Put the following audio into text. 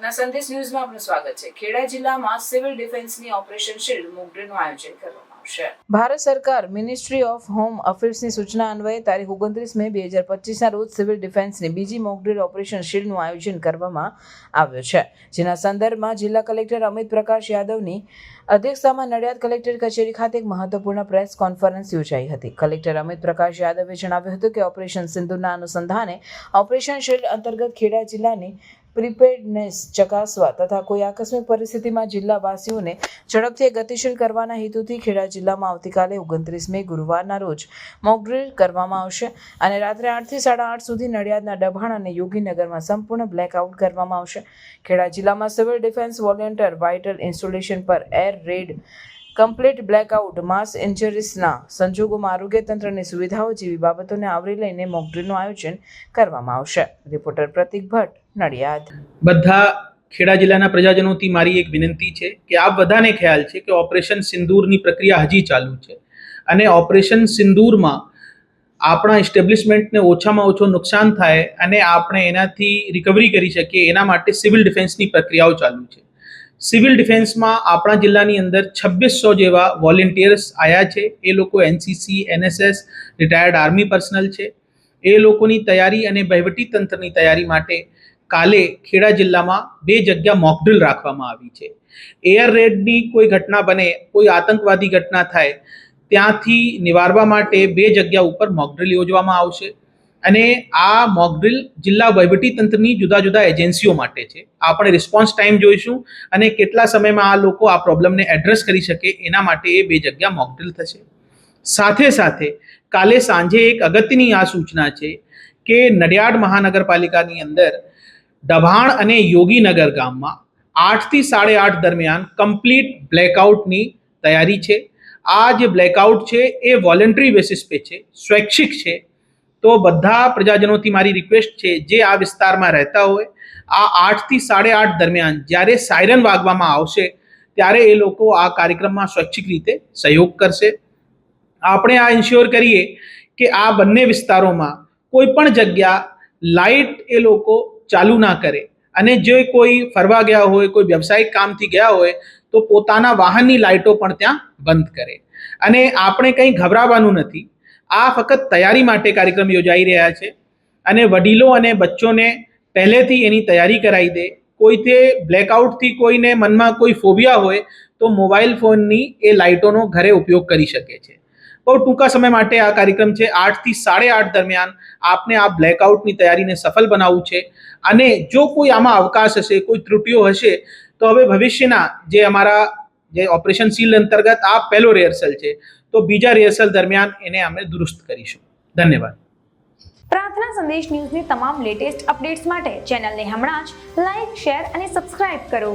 પ્રાર્થના સંદેશ ન્યૂઝમાં આપનું સ્વાગત છે। ખેડા જિલ્લામાં સિવિલ ડિફેન્સની ઓપરેશન શિલ્ડ મોક ડ્રીલનું આયોજન કરવામાં આવશે। ભારત સરકાર મિનિસ્ટ્રી ઓફ હોમ અફેર્સની સૂચના અન્વયે તારીખ 29 મે 2025ના રોજ સિવિલ ડિફેન્સની બીજી મોક ડ્રીલ ઓપરેશન શિલ્ડનું આયોજન કરવામાં આવ્યું છે, જેના સંદર્ભમાં જિલ્લા કલેક્ટર અમિત પ્રકાશ યાદવની અધ્યક્ષતામાં નડિયાદ કલેક્ટર કચેરી ખાતે એક મહત્વપૂર્ણ પ્રેસ કોન્ફરન્સ યોજાઈ હતી। કલેક્ટર અમિત પ્રકાશ યાદવે જણાવ્યું હતું કે ઓપરેશન સિંદૂરના અનુસંધાને ઓપરેશન શિલ્ડ અંતર્ગત ખેડા જિલ્લાની પ્રિપેર્ડનેસ ચકાસવા તથા કોઈ આકસ્મિક પરિસ્થિતિમાં જિલ્લાવાસીઓને ઝડપથી ગતિશીલ કરવાના હેતુથી ખેડા જિલ્લામાં આવતીકાલે 29 મે ગુરુવારના રોજ મોક ડ્રીલ કરવામાં આવશે અને રાત્રે 8 થી 8:30 સુધી નડિયાદના ડભાણ અને યોગીનગરમાં સંપૂર્ણ બ્લેકઆઉટ કરવામાં આવશે। ખેડા જિલ્લામાં civil defence volunteer vital installation પર એર રેડ, કમ્પ્લીટ બ્લેકઆઉટ, માસ ઇન્જરીઝના સંજોગોમાં આરોગ્ય તંત્રની સુવિધાઓ જેવી બાબતોને આવરી લઈને મોક ડ્રીલનું આયોજન કરવામાં આવશે। રિપોર્ટર પ્રતિક ભટ્ટ, નડિયાદ। બધા ખેડા જિલ્લાના પ્રજાજનોથી મારી એક વિનંતી છે કે આપ બધાને ખ્યાલ છે કે ઓપરેશન સિંદૂરની પ્રક્રિયા હજી ચાલુ છે અને ઓપરેશન સિંદૂરમાં આપણા એસ્ટેબ્લિશમેન્ટને ઓછામાં ઓછું નુકસાન થાય અને આપણે એનાથી રિકવરી કરી શકીએ એના માટે સિવિલ ડિફેન્સની પ્રક્રિયાઓ ચાલુ છે। સિવિલ ડિફેન્સમાં આપણા જિલ્લાની અંદર 2600 જેવા વોલેન્ટિયર્સ આવ્યા છે। એ લોકો NCC, NSS, retired army personal છે। એ લોકોની તૈયારી અને વહીવટી તંત્રની તૈયારી માટે કાલે ખેડા જિલ્લામાં 2 જગ્યા મોક ડ્રીલ રાખવામાં આવી છે। એર રેડની કોઈ ઘટના બને, કોઈ આતંકવાદી ઘટના થાય, ત્યાંથી નિવારવા માટે 2 જગ્યા ઉપર મોક ડ્રીલ યોજવામાં આવશે અને આ મોક ડ્રીલ જિલ્લા વહીવટી તંત્રની જુદા જુદા એજન્સીઓ માટે છે। આપણે રિસ્પોન્સ ટાઈમ જોઈશું અને કેટલા સમયમાં આ લોકો આ પ્રોબ્લેમને એડ્રેસ કરી શકે એના માટે એ 2 જગ્યા મોક ડ્રીલ થશે। સાથે સાથે કાલે સાંજે એક અગત્યની આ સૂચના છે કે નડિયાદ મહાનગરપાલિકાની અંદર ડભાણ અને યોગીનગર ગામમાં 8 થી 8:30 દરમિયાન કમ્પ્લીટ બ્લેકઆઉટની તૈયારી છે। આ જે બ્લેકઆઉટ છે એ વોલન્ટરી બેસિસ પે છે, સ્વૈચ્છિક છે। તો બધા પ્રજાજનોથી મારી રિક્વેસ્ટ છે, જે આ વિસ્તારમાં રહેતા હોય, આ 8 થી 8:30 દરમિયાન જ્યારે સાયરન વાગવામાં આવશે ત્યારે એ લોકો આ કાર્યક્રમમાં સ્વૈચ્છિક રીતે સહયોગ કરશે। આપણે આ ઇન્શ્યોર કરીએ કે આ બંને વિસ્તારોમાં કોઈ પણ જગ્યા લાઇટ એ લોકો ચાલુ ના કરે અને જે કોઈ ફરવા ગયા હોય, કોઈ વ્યવસાયિક કામથી ગયા હોય તો પોતાના વાહનની લાઇટો પણ ત્યાં બંધ કરે। અને આપણે કંઈ ગભરાવાનું નથી, આ ફક્ત તૈયારી માટે કાર્યક્રમ યોજાઈ રહ્યા છે અને વડીલો અને બચ્ચોને પહેલેથી એની તૈયારી કરાવી દે। કોઈથી બ્લેકઆઉટથી કોઈને મનમાં કોઈ ફોબિયા હોય તો મોબાઈલ ફોનની એ લાઇટોનો ઘરે ઉપયોગ કરી શકે છે। બહુ ટૂંકા સમય માટે આ કાર્યક્રમ છે। 8 થી 8:30 દરમિયાન આપને આ બ્લેકઆઉટની તૈયારીને સફળ બનાવવું છે અને જો કોઈ આમાં અવકાશ હશે, કોઈ ત્રુટિઓ હશે તો હવે ભવિષ્યના જે અમારા જે ઓપરેશન શિલ્ડ અંતર્ગત આ પહેલો રિહર્સલ છે, તો બીજા રિહર્સલ દરમિયાન એને અમે દુરુસ્ત કરીશું। ધન્યવાદ। પ્રાર્થના સંદેશ ન્યૂઝની તમામ લેટેસ્ટ અપડેટ્સ માટે ચેનલને હમણાં જ લાઇક, શેર અને સબસ્ક્રાઇબ કરો।